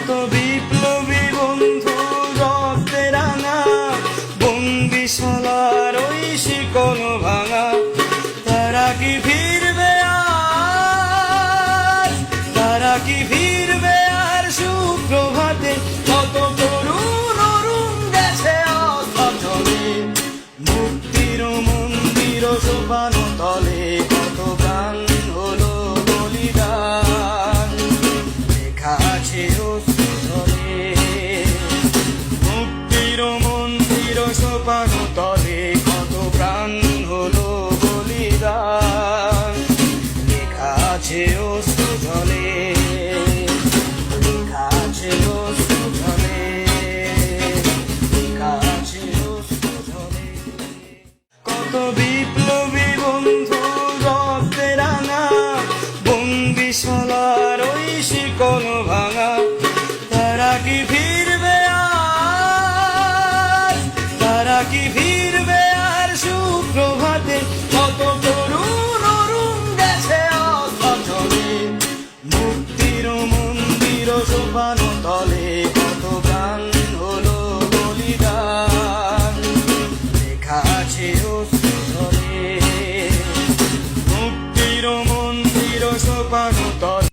কত বিপ্লবী বন্ধু রক্তে রাঙা, বন্দিশালার ওই শিকল ভাঙা, তারা কি ফিরবে আর, তারা কি ফিরবে আর সুপ্রভাতে? কত তরুণ অরুণ গেছে অথলে, মুক্তির মন্দির সোপান তলে কত প্রাণ হলো বলিদান, লেখা আছে অশ্রু জলে। মুক্তির মন্দির সোপান তলে কত প্রাণ হলো বলিদান, লেখা আছে অশ্রু জলে, লেখা আছে অশ্রু জলে, লেখা আছে অশ্রু জলে। কত বিপ্লবী বন্ধু রক্তে রাঙা, বন্দিশালার ওই শিকল ভাঙা, তারা কি ফিরবে আর, তারা কি ফিরবে আর সুপ্রভাতে? কত তরুণ অরুণ গেছে অথলে, মুক্তির মন্দির সোপান তলে